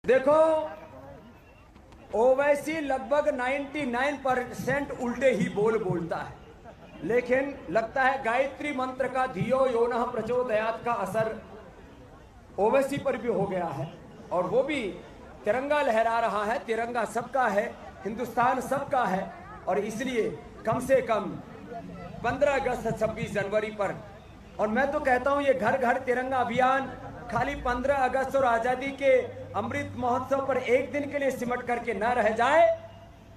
देखो, ओवैसी लगभग 99% उल्टे ही बोलता है, लेकिन लगता है गायत्री मंत्र का धियो यो नः प्रचोदयात का असर ओवैसी पर भी हो गया है और वो भी तिरंगा लहरा रहा है। तिरंगा सबका है, हिंदुस्तान सबका है और इसलिए कम से कम 15 अगस्त 26 जनवरी पर, और मैं तो कहता हूं ये घर घर तिरंगा अभियान खाली 15 अगस्त और आजादी के अमृत महोत्सव पर एक दिन के लिए सिमट करके न रह जाए।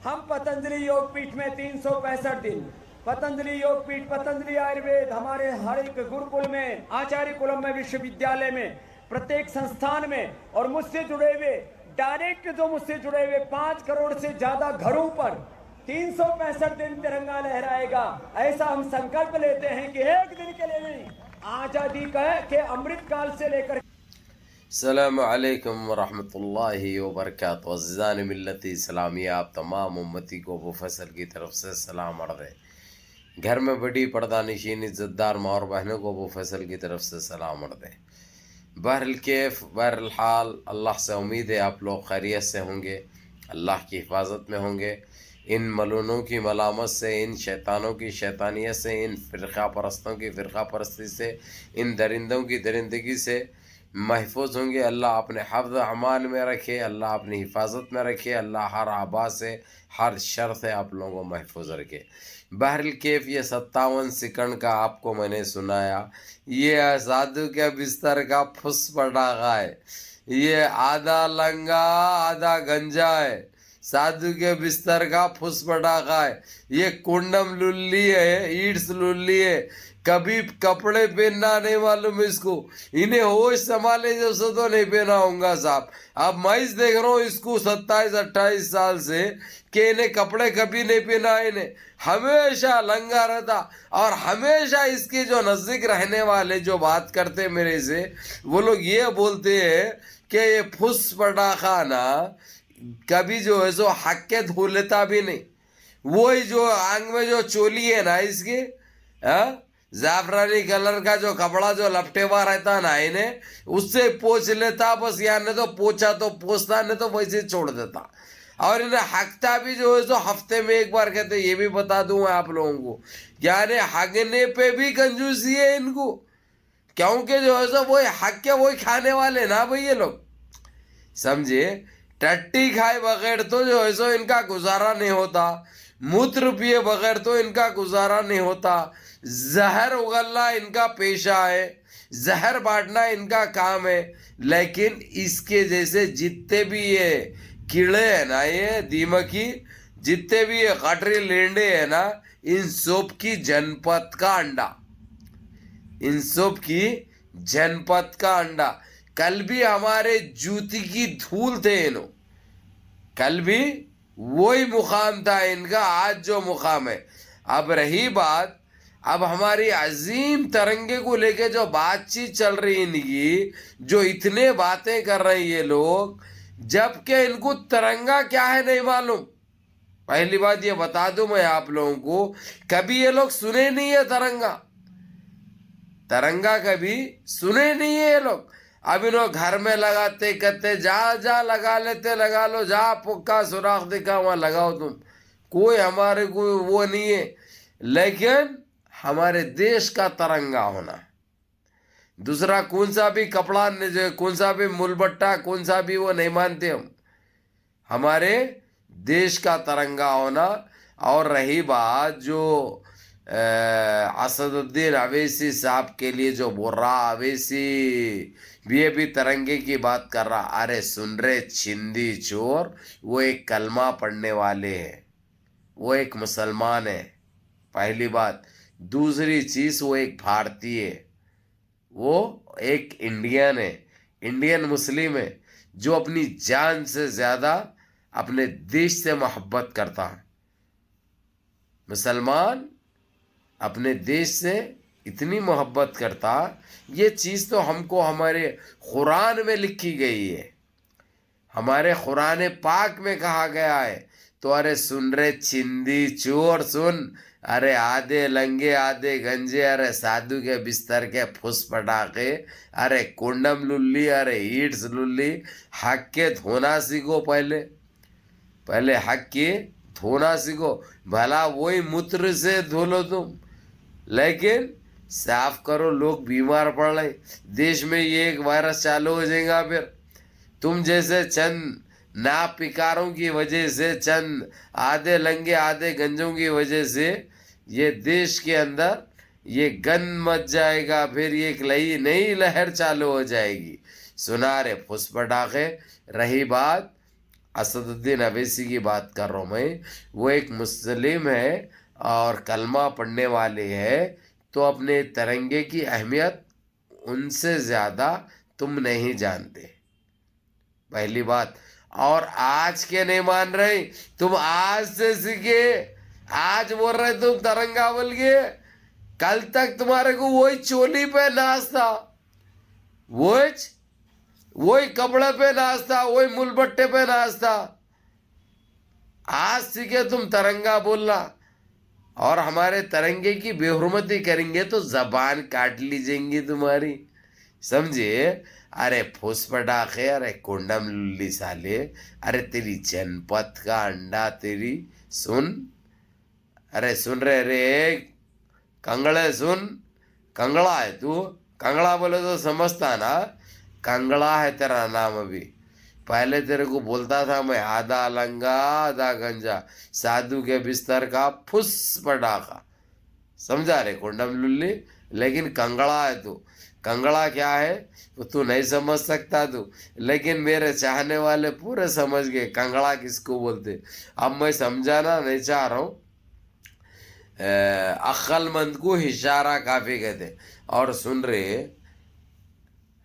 हम पतंजलि योग पीठ में 365 दिन, पतंजलि योग पीठ, पतंजलि आयुर्वेद, हमारे हर एक गुरुकुल में, आचार्य कुलम में, विश्वविद्यालय में, प्रत्येक संस्थान में और मुझसे जुड़े हुए डायरेक्ट जो मुझसे जुड़े हुए 5 करोड़ से ज्यादा घरों पर 365 दिन तिरंगा लहराएगा। ऐसा हम संकल्प लेते हैं कि एक दिन के लिए नहीं, आजादी के अमृत काल से लेकर। अस्सलामु अलैकुम वरहमतुल्लाहि वबरकातुहू। अज़ीज़ान मिल्लती इस्लामिया, आप तमाम उम्मती को अबू फैसल की तरफ से सलाम अर्ज़ है। घर में बड़ी पर्दानिशीन इज़्ज़तदार माँ और बहनों को अबू फैसल की तरफ से सलाम अर्ज़ है। बहरल कैफ़ बहरल हाल, अल्लाह से उम्मीद है आप लोग खैरियत से होंगे, अल्लाह की हिफाजत में होंगे। इन मलूनों की मलामत से, इन शैतानों की शैतानियत से, इन फ़िरक़ा परस्तों की फ़िरक़ा परस्ती से, इन दरिंदों की दरिंदगी से महफूज होंगे। अल्लाह अपने हफ्ज़ अमान में रखे, अल्लाह अपनी हिफाजत में रखे, अल्लाह हर आबा से, हर शर से आप लोगों को महफूज रखे। बहरल कैफ़ ये 57 सेकंड का आपको मैंने सुनाया, ये साधु के बिस्तर का फुस पटाखा है, ये आधा लंगा आधा गंजा है। साधु के बिस्तर का फुस पटाखा है, ये कुंडम लुल्ली है, ईड्स लुल्ली है, कभी कपड़े पहनना नहीं मालूम इसको। इन्हें होश संभाले जैसे तो नहीं पहना होगा साहब। अब मैं देख रहा हूँ इसको 27-28 साल से कि इन्हें कपड़े कभी नहीं पहना, इन्हें हमेशा लंगा रहता। और हमेशा इसके जो नज़दीक रहने वाले जो बात करते मेरे से, वो लोग ये बोलते हैं कि ये फुस पटाखा ना कभी जो है सो हक के धो लेता भी नहीं। वही जो आंग में जो चोली है ना इसके, हाँ, जाफरानी कलर का जो कपड़ा जो लपटेवा रहता ना, इन्हें उससे पोछ लेता बस। यार ने तो पोछा तो पोछता, नहीं तो वैसे छोड़ देता। और इन्हें हकता भी जो है सो हफ्ते में एक बार कहते। ये भी बता दूं आप लोगों को, यानी हगने पे भी कंजूसी है इनको, क्योंकि जो है सो वही हक के वही खाने वाले ना भाई ये लोग, समझे। टट्टी खाए बगैर तो जो है सो इनका गुजारा नहीं होता, मूत्र पिए बगैर तो इनका गुजारा नहीं होता। जहर उगलना इनका पेशा है, जहर बांटना इनका काम है। लेकिन इसके जैसे जितने भी ये कीड़े हैं ना, ये दीमकी, जितने भी ये खटरी लेंडे हैं ना, इन सब की जनपद का अंडा, इन सब की जनपद का अंडा। कल भी हमारे जूती की धूल थे इन्हों, कल भी वही मुकाम था इनका, आज जो मुकाम है। अब रही बात, अब हमारी अजीम तिरंगे को लेके जो बातचीत चल रही इनकी, जो इतने बातें कर रहे हैं ये लोग, जबकि इनको तिरंगा क्या है नहीं मालूम। पहली बात ये बता दूं मैं आप लोगों को, कभी ये लोग सुने नहीं है तिरंगा, तिरंगा कभी सुने नहीं है ये लोग। अब इन्हों घर में लगाते करते, जा जा लगा लेते, लगा लो, जा पुक्का सुराख दिखा वहां लगाओ तुम, कोई हमारे को वो नहीं है। लेकिन हमारे देश का तिरंगा होना, दूसरा कौन सा भी कपड़ा, कौन सा भी मुलबट्टा, कौन सा भी वो नहीं मानते हम, हमारे देश का तिरंगा होना। और रही बात जो असदुद्दीन अवैसी साहब के लिए जो बोल रहा, अवैसी ये भी तिरंगे की बात कर रहा, अरे सुन रहे छिंदी चोर, वो एक कलमा पढ़ने वाले हैं, वो एक मुसलमान है, पहली बात। दूसरी चीज़, वो एक भारतीय है, वो एक इंडियन है, इंडियन मुस्लिम है, जो अपनी जान से ज़्यादा अपने देश से मोहब्बत करता है। मुसलमान अपने देश से इतनी मोहब्बत करता, ये चीज़ तो हमको हमारे कुरान में लिखी गई है, हमारे कुरान पाक में कहा गया है। तो अरे सुन रे छिंदी चोर सुन, अरे आधे लंगे आधे गंजे, अरे साधु के बिस्तर के फुस पटाखे, अरे कुंडम लुल्ली, अरे ईट्स लुल्ली। हक के धोना सीखो, पहले पहले हक के धोना सीखो। भला वही मूत्र से धो लो तुम, लेकिन साफ करो, लोग बीमार पड़ रहे। देश में ये एक वायरस चालू हो जाएगा, फिर तुम जैसे चंद नापिकारों की वजह से, चंद आधे लंगे आधे गंजों की वजह से ये देश के अंदर ये गंद मच जाएगा, फिर ये एक नई लहर चालू हो जाएगी। सुना रे फुस पटाखे। रही बात असदुद्दीन अवैसी की, बात कर रहा हूँ मैं, वो एक मुस्लिम है और कलमा पढ़ने वाले है, तो अपने तिरंगे की अहमियत उनसे ज़्यादा तुम नहीं जानते, पहली बात। और आज के नहीं मान रहे, तुम आज से सीखे, आज बोल रहे तुम तिरंगा बोल के, कल तक तुम्हारे को वही चोली पे नाच था, वही कपड़े पे नाच था, वही मुलबट्टे पे नाच था। आज सीखे तुम तिरंगा बोलना, और हमारे तिरंगे की बेहुरमती करेंगे तो जबान काट ली जाएंगी तुम्हारी, समझे। अरे फुस पटाखे, अरे कुंडम लुल्ली साले, अरे तेरी जनपद का अंडा तेरी, सुन, अरे सुन रे कंगड़े, सुन, कंगड़ा है तू, कंगड़ा बोले तो समझता ना, कंगड़ा है तेरा नाम। अभी पहले तेरे को बोलता था मैं आधा लंगा आधा गंजा, साधु के बिस्तर का फुस पटाखा, समझा रे कुंडम लुल्ली। लेकिन कंगड़ा है तू, कंगड़ा क्या है वो तू नहीं समझ सकता तू, लेकिन मेरे चाहने वाले पूरे समझ गए कंगड़ा किसको बोलते। अब मैं समझाना नहीं चाह रहा हूँ, अक्लमंद को इशारा काफी कहते। और सुन रहे,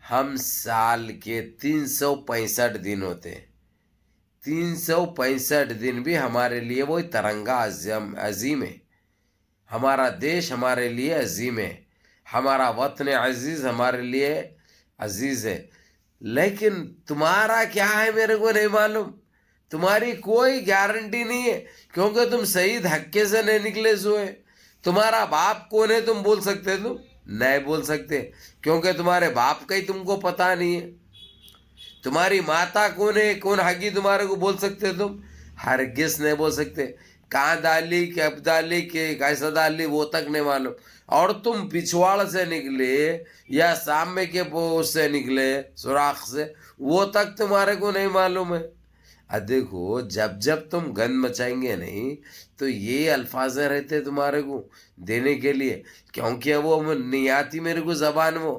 हम साल के 365 दिन होते, 365 दिन भी हमारे लिए वो तिरंगा अजीम है। हमारा देश हमारे लिए अजीम है, हमारा वतन अजीज़ हमारे लिए अजीज़ है। लेकिन तुम्हारा क्या है मेरे को नहीं मालूम, तुम्हारी कोई गारंटी नहीं है, क्योंकि तुम सही धक्के से नहीं निकले सोए। तुम्हारा बाप कौन है तुम बोल सकते, तुम नहीं बोल सकते, क्योंकि तुम्हारे बाप का ही तुमको पता नहीं है। तुम्हारी माता कौन है, कौन हगी तुम्हारे को बोल सकते तुम, हरगिज़ नहीं बोल सकते। कहाँ डाली, कब डाली, के कैसा डाली, वो तक नहीं मालूम। और तुम पिछवाड़ से निकले या सामने के उससे निकले सुराख से, वो तक तुम्हारे को नहीं मालूम है। देखो, जब जब तुम गंद मचाएंगे नहीं तो ये अल्फाज रहते तुम्हारे को देने के लिए, क्योंकि वो नहीं आती मेरे को जबान। वो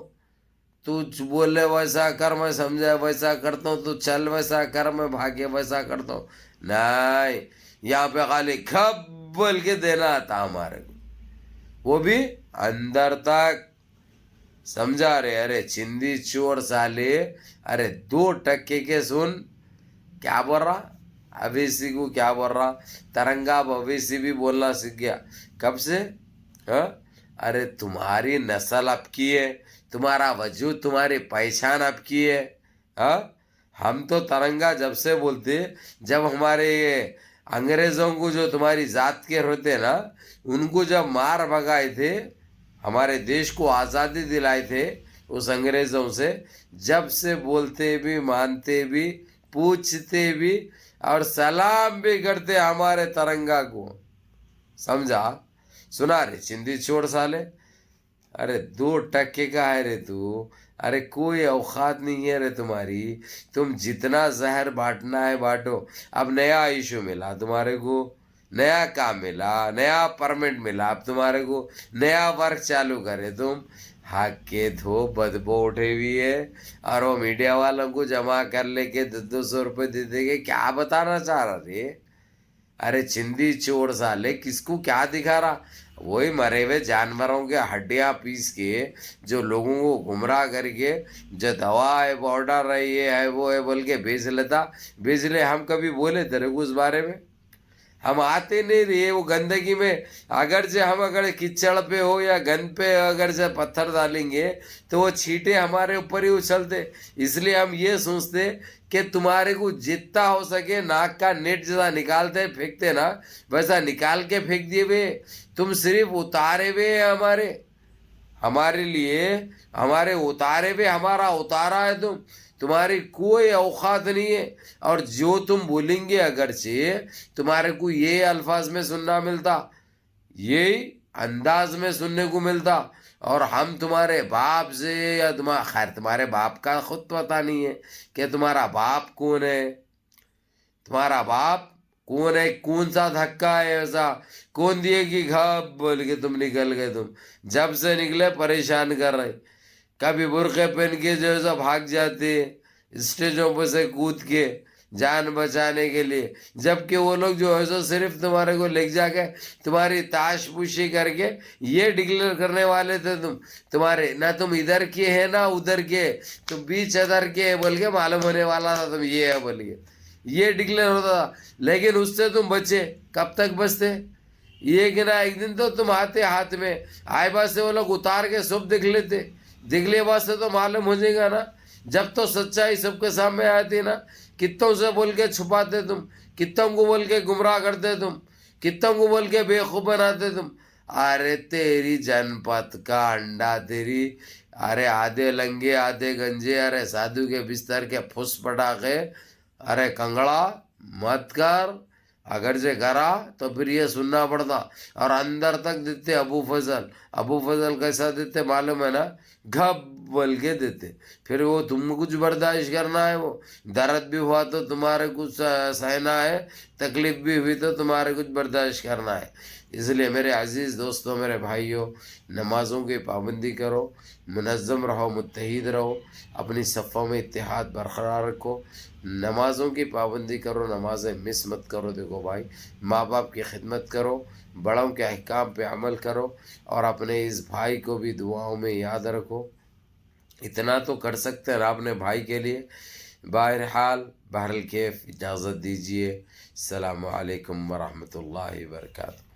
तू बोले वैसा कर, मैं समझा वैसा करता हूँ, तू चल वैसा कर, मैं भागे वैसा करता हूँ, नहीं। यहाँ पे खाली खब बोल के देना आता हमारे को, वो भी अंदर तक, समझा रे। अरे चिंदी चोर साले, अरे 2 टक्के के सुन क्या बोल रहा, अवैसी को क्या बोल रहा, तिरंगा अवैसी भी बोलना सीख गया कब से, हाँ। अरे तुम्हारी नस्ल अब की है, तुम्हारा वजूद, तुम्हारी पहचान अब की है, हाँ। हम तो तिरंगा जब से बोलते, जब हमारे ये अंग्रेज़ों को जो तुम्हारी जात के होते ना, उनको जब मार भगाए थे, हमारे देश को आज़ादी दिलाए थे उस अंग्रेज़ों से, जब से बोलते भी, मानते भी, पूछते भी और सलाम भी करते हमारे तिरंगा को, समझा। सुना रे चिंदी छोड़ साले, अरे 2 टक्के का है रे तू, अरे कोई औकात नहीं है रे तुम्हारी। तुम जितना जहर बांटना है बांटो। अब नया इशू मिला तुम्हारे को, नया काम मिला, नया परमिट मिला, अब तुम्हारे को नया वर्क चालू करे तुम, हाथ के धो बदबू उठे हुई है, और वो मीडिया वालों को जमा कर लेके 200 रुपये दे देंगे। क्या बताना चाह रहा रे, अरे चिंदी चोर साले, किसको क्या दिखा रहा, वही मरे हुए जानवरों के हड्डियाँ पीस के जो लोगों को गुमराह करके जो दवा है पाउडर है ये है वो है बोल के बेच ले। हम कभी बोले तेरे को उस बारे में, हम आते नहीं रहे वो गंदगी में। अगर से हम अगर कीचड़ पे हो या गंद पे अगर से पत्थर डालेंगे तो वो छींटे हमारे ऊपर ही उछलते, इसलिए हम ये सोचते कि तुम्हारे को जितना हो सके नाक का नेट जैसा निकालते फेंकते ना, वैसा निकाल के फेंक दिए वे। तुम सिर्फ उतारे हुए हमारे लिए, हमारे उतारे हुए, हमारा उतारा है तुम, तुम्हारी कोई औकात नहीं है। और जो तुम बोलेंगे अगरचे तुम्हारे को ये अल्फाज में सुनना मिलता, ये अंदाज में सुनने को मिलता, और हम तुम्हारे बाप से या तुम्हारे बाप का खुद पता नहीं है कि तुम्हारा बाप कौन है, तुम्हारा बाप कौन है, कौन सा धक्का है ऐसा, कौन दिए कि घब बोल के तुम निकल गए। तुम जब से निकले परेशान कर रहे, कभी बुरखे पहन के जो है भाग जाते स्टेजों पर से कूद के जान बचाने के लिए, जबकि वो लोग जो है सिर्फ तुम्हारे को ले जाके तुम्हारी ताशपुशी करके ये डिक्लेयर करने वाले थे तुम्हारे ना तुम इधर के है ना उधर के, तुम बीच अदर के बोल के मालूम होने वाला था तुम ये है बोल के, ये डिक्लेयर होता था। लेकिन उससे तुम बचे, कब तक बचते? ये कि ना एक दिन तो तुम आते हाथ में आए बात से वो लोग उतार के सब देख लेते, देख लिए बात से तो मालूम हो जाएगा ना। जब तो सच्चाई सबके सामने आती ना, कितों से बोल के छुपाते तुम, कितों को बोल के गुमराह करते तुम, कितों को बोल के बेवकूफ बनाते तुम। अरे तेरी जनपद का अंडा तेरी, अरे आधे लंगे आधे गंजे, अरे साधु के बिस्तर के फुस पटाखे, अरे कंगड़ा मत कर, अगर जे करा तो फिर ये सुनना पड़ता। और अंदर तक देते अबू फजल कैसा देते मालूम है ना, घब बोल के देते। फिर वो तुम कुछ बर्दाश्त करना है, वो दर्द भी हुआ तो तुम्हारे कुछ सहना है, तकलीफ भी हुई तो तुम्हारे कुछ बर्दाश्त करना है। इसलिए मेरे अजीज़ दोस्तों, मेरे भाइयों, नमाज़ों की पाबंदी करो, मुनज़्ज़म रहो, मुत्तहिद रहो, अपनी सफ़ों में इत्तेहाद बरकरार रखो, नमाज़ों की पाबंदी करो, नमाज़ें मिस मत करो। देखो भाई, माँ बाप की खिदमत करो, बड़ों के अहकाम पे अमल करो, और अपने इस भाई को भी दुआओं में याद रखो। इतना तो कर सकते हैं अपने भाई के लिए। बहरहाल कैफ इजाज़त दीजिए। अस्सलामु अलैकुम वरहमतुल्लाहि वबरकातुहू।